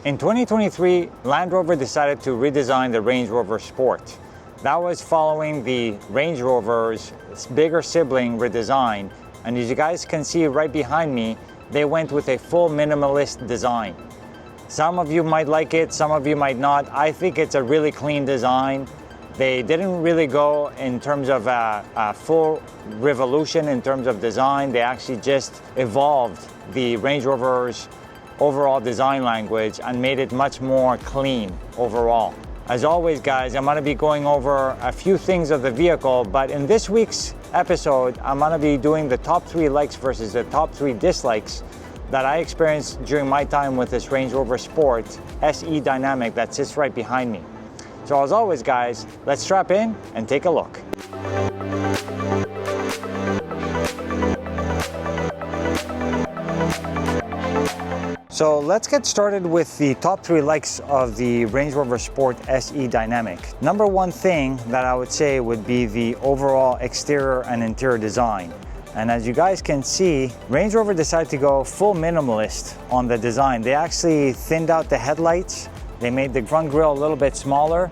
In 2023, Land Rover decided to redesign the Range Rover Sport. That was following the Range Rover's bigger sibling Redesigned, and as you guys can see right behind me, they went with a full minimalist design. Some of you might like it, some of you might not. I think it's a really clean design. They didn't really go in terms of a full revolution in terms of design. They actually just evolved the Range Rover's overall design language and made it much more clean overall. As always, guys, I'm going to be going over a few things of the vehicle, but in this week's episode, I'm going to be doing the top 3 likes versus the top 3 dislikes that I experienced during my time with this Range Rover Sport SE Dynamic that sits right behind me. So as always, guys, let's strap in and take a look. So let's get started with the top 3 likes of the Range Rover Sport SE Dynamic. Number one thing that I would say would be the overall exterior and interior design. And as you guys can see, Range Rover decided to go full minimalist on the design. They actually thinned out the headlights, they made the front grille a little bit smaller,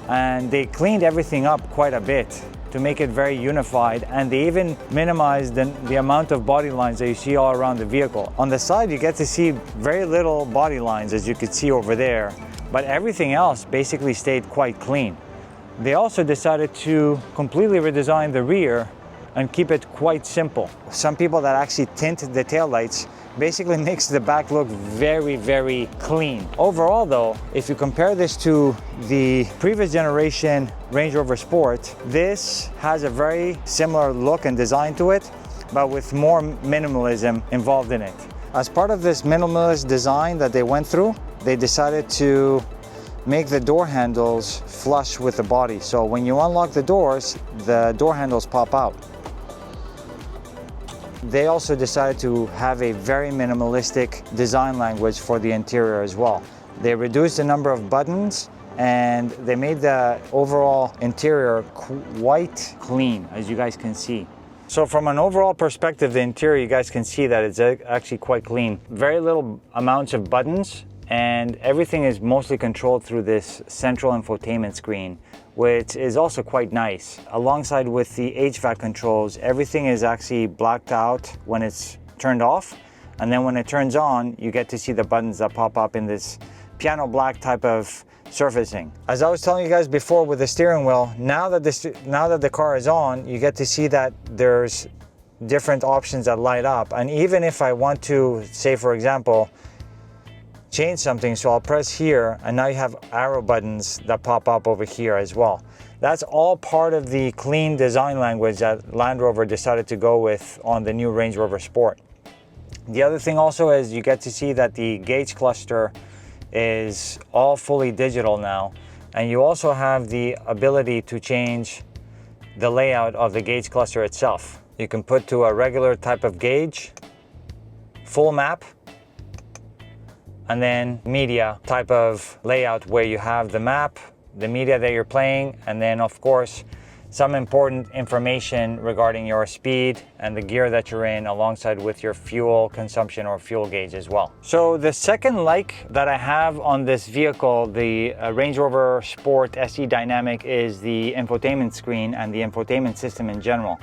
and they cleaned everything up quite a bit to make it very unified, and they even minimized the amount of body lines that you see all around the vehicle. On the side, you get to see very little body lines, as you could see over there, but everything else basically stayed quite clean. They also decided to completely redesign the rear and keep it quite simple. Some people that actually tint the taillights basically makes the back look very, very clean. Overall though, if you compare this to the previous generation Range Rover Sport, this has a very similar look and design to it, but with more minimalism involved in it. As part of this minimalist design that they went through, they decided to make the door handles flush with the body. So when you unlock the doors, the door handles pop out. They also decided to have a very minimalistic design language for the interior as well. They reduced the number of buttons and they made the overall interior quite clean, as you guys can see. So from an overall perspective, the interior, you guys can see that it's actually quite clean. Very little amounts of buttons, and everything is mostly controlled through this central infotainment screen, which is also quite nice. Alongside with the HVAC controls, everything is actually blacked out when it's turned off, and then when it turns on, you get to see the buttons that pop up in this piano black type of surfacing. As I was telling you guys before with the steering wheel, now that the car is on, you get to see that there's different options that light up, and even if I want to, say for example, change something, so I'll press here and now you have arrow buttons that pop up over here as well. That's all part of the clean design language that Land Rover decided to go with on the new Range Rover Sport. The other thing also is you get to see that the gauge cluster is all fully digital now, and you also have the ability to change the layout of the gauge cluster itself. You can put to a regular type of gauge, full map, and then media type of layout where you have the map, the media that you're playing, and then of course some important information regarding your speed and the gear that you're in, alongside with your fuel consumption or fuel gauge as well. So the second like that I have on this vehicle, the Range Rover Sport SE Dynamic, is the infotainment screen and the infotainment system in general.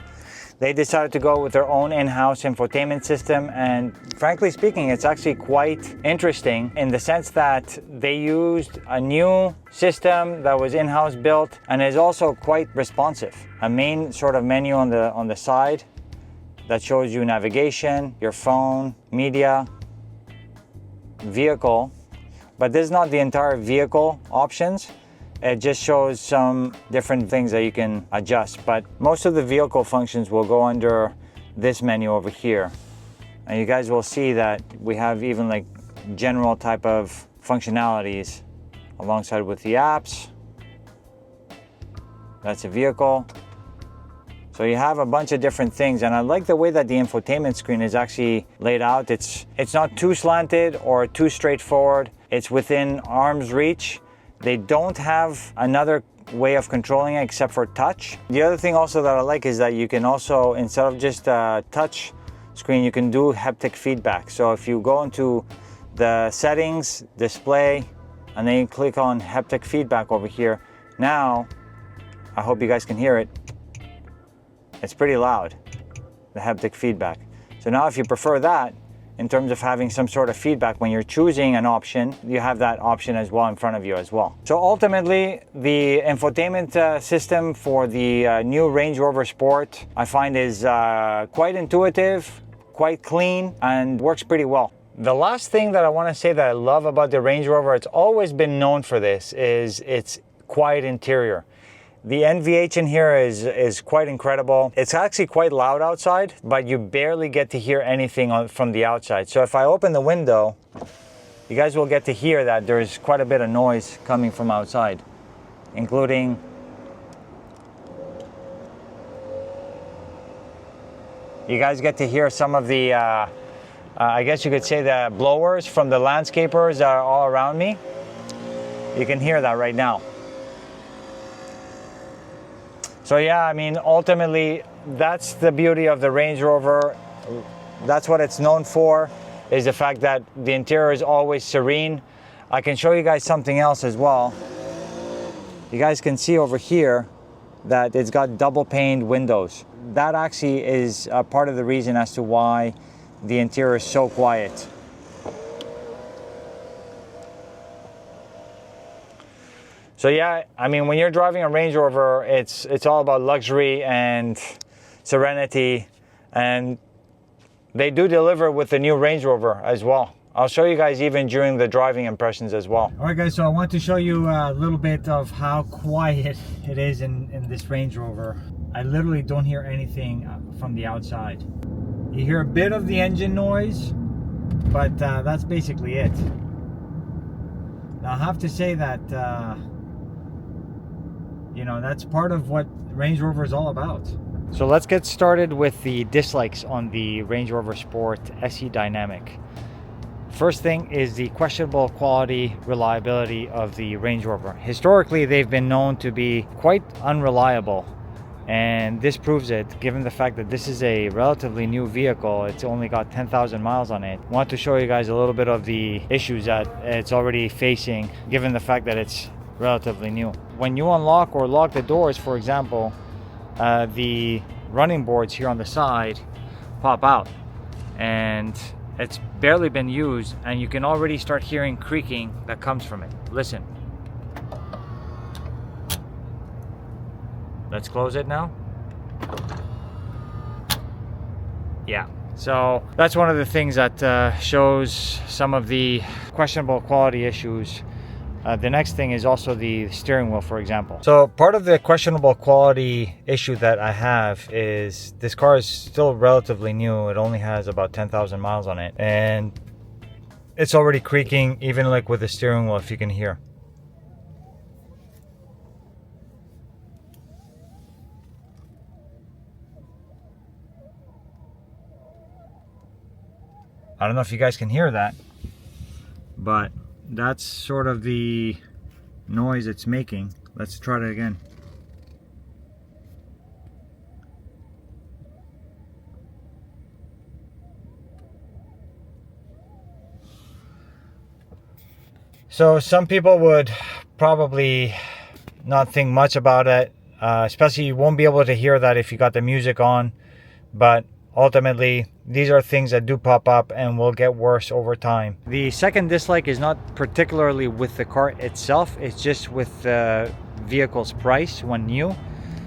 They decided to go with their own in-house infotainment system, and frankly speaking, it's actually quite interesting in the sense that they used a new system that was in-house built and is also quite responsive. A main sort of menu on the side that shows you navigation, your phone, media, vehicle, but this is not the entire vehicle options. It just shows some different things that you can adjust, but most of the vehicle functions will go under this menu over here. And you guys will see that we have even like general type of functionalities alongside with the apps. That's a vehicle. So you have a bunch of different things, and I like the way that the infotainment screen is actually laid out. It's not too slanted or too straightforward. It's within arm's reach. They don't have another way of controlling it except for touch. The other thing also that I like is that you can also, instead of just a touch screen, you can do haptic feedback. So if you go into the settings, display, and then you click on haptic feedback over here. Now, I hope you guys can hear it. It's pretty loud, the haptic feedback. So now if you prefer that, in terms of having some sort of feedback when you're choosing an option, you have that option as well in front of you as well. So ultimately, the infotainment system for the new Range Rover Sport, I find is quite intuitive, quite clean, and works pretty well. The last thing that I want to say that I love about the Range Rover, it's always been known for this, is its quiet interior. The NVH in here is quite incredible. It's actually quite loud outside, but you barely get to hear anything from the outside. So if I open the window, you guys will get to hear that there's quite a bit of noise coming from outside, including you guys get to hear some of the, I guess you could say the blowers from the landscapers that are all around me. You can hear that right now. So yeah, I mean, ultimately, that's the beauty of the Range Rover. That's what it's known for, is the fact that the interior is always serene. I can show you guys something else as well. You guys can see over here that it's got double paned windows. That actually is a part of the reason as to why the interior is so quiet. So yeah, I mean, when you're driving a Range Rover, it's all about luxury and serenity, and they do deliver with the new Range Rover as well. I'll show you guys even during the driving impressions as well. All right guys, so I want to show you a little bit of how quiet it is in this Range Rover. I literally don't hear anything from the outside. You hear a bit of the engine noise, but that's basically it. Now I have to say that you know, that's part of what Range Rover is all about. So let's get started with the dislikes on the Range Rover Sport SE Dynamic. First thing is the questionable quality, reliability of the Range Rover. Historically, they've been known to be quite unreliable, and this proves it, given the fact that this is a relatively new vehicle. It's only got 10,000 miles on it. I want to show you guys a little bit of the issues that it's already facing, given the fact that it's relatively new. When you unlock or lock the doors, for example, the running boards here on the side pop out, and it's barely been used, and you can already start hearing creaking that comes from it. Listen. Let's close it now. Yeah, so that's one of the things that shows some of the questionable quality issues. The next thing is also the steering wheel, for example. So part of the questionable quality issue that I have is this car is still relatively new. It only has about 10,000 miles on it, and it's already creaking, even like with the steering wheel, if you can hear. I don't know if you guys can hear that, but that's sort of the noise it's making. Let's try it again. So some people would probably not think much about it, especially you won't be able to hear that if you got the music on, but ultimately, these are things that do pop up and will get worse over time. The second dislike is not particularly with the car itself, it's just with the vehicle's price when new.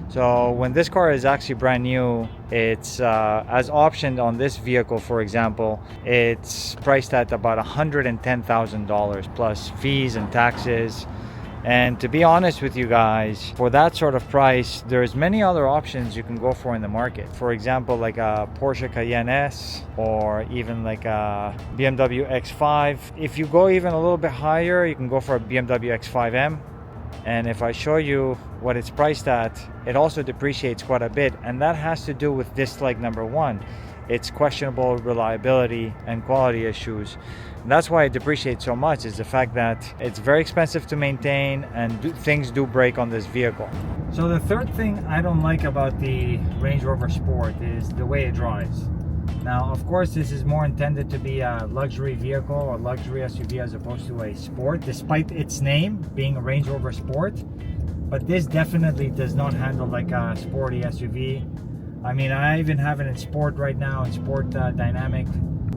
So when this car is actually brand new, it's as optioned on this vehicle, for example, it's priced at about $110,000 plus fees and taxes. And to be honest with you guys, for that sort of price, there's many other options you can go for in the market. For example, like a Porsche Cayenne S, or even like a BMW X5. If you go even a little bit higher, you can go for a BMW X5M. And if I show you what it's priced at, it also depreciates quite a bit. And that has to do with dislike number one. It's questionable reliability and quality issues. And that's why it depreciates so much, is the fact that it's very expensive to maintain, and things do break on this vehicle. So the third thing I don't like about the Range Rover Sport is the way it drives. Now, of course, this is more intended to be a luxury vehicle or luxury SUV as opposed to a sport, despite its name being a Range Rover Sport. But this definitely does not handle like a sporty SUV. I mean, I even have it in sport right now, in sport dynamic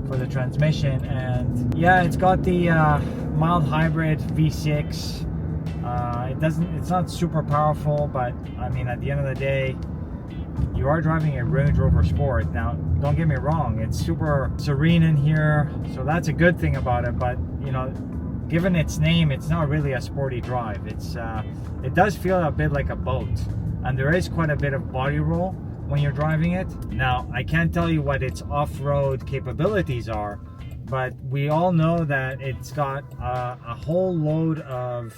for the transmission. And yeah, it's got the mild hybrid V6. It's not super powerful, but I mean, at the end of the day, you are driving a Range Rover Sport. Now, don't get me wrong, it's super serene in here, so that's a good thing about it. But you know, given its name, it's not really a sporty drive. It does feel a bit like a boat, and there is quite a bit of body roll when you're driving it. Now, I can't tell you what its off-road capabilities are, but we all know that it's got a whole load of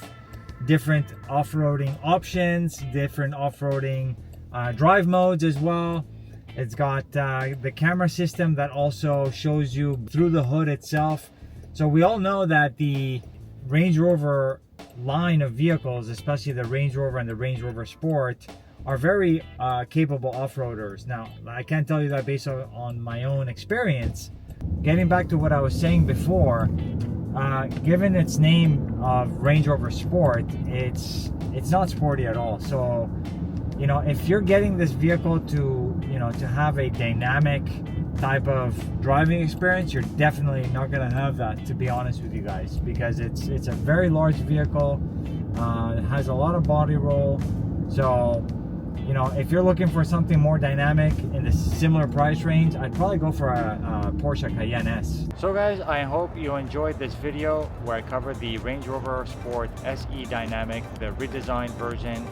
different off-roading options, different off-roading drive modes as well. It's got the camera system that also shows you through the hood itself. So we all know that the Range Rover line of vehicles, especially the Range Rover and the Range Rover Sport, are very capable off-roaders. Now, I can't tell you that based on my own experience. Getting back to what I was saying before, given its name of Range Rover Sport, it's not sporty at all. So, you know, if you're getting this vehicle to, you know, to have a dynamic type of driving experience, you're definitely not going to have that, to be honest with you guys, because it's a very large vehicle. It has a lot of body roll. So, you know, if you're looking for something more dynamic in the similar price range, I'd probably go for a Porsche Cayenne S. So guys, I hope you enjoyed this video where I covered the Range Rover Sport SE Dynamic, the redesigned version,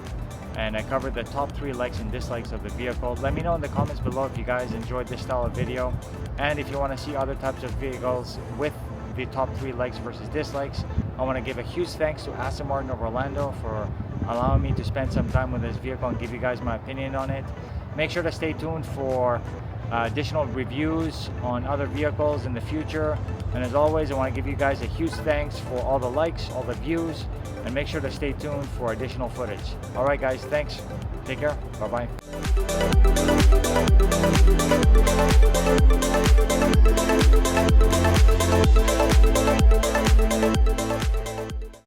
and I covered the top 3 likes and dislikes of the vehicle. Let me know in the comments below if you guys enjoyed this style of video, and if you want to see other types of vehicles with the top 3 likes versus dislikes. I want to give a huge thanks to Aston Martin of Orlando for allowing me to spend some time with this vehicle and give you guys my opinion on it. Make sure to stay tuned for additional reviews on other vehicles in the future. And as always, I want to give you guys a huge thanks for all the likes, all the views, and make sure to stay tuned for additional footage. All right guys, thanks. Take care. Bye-bye.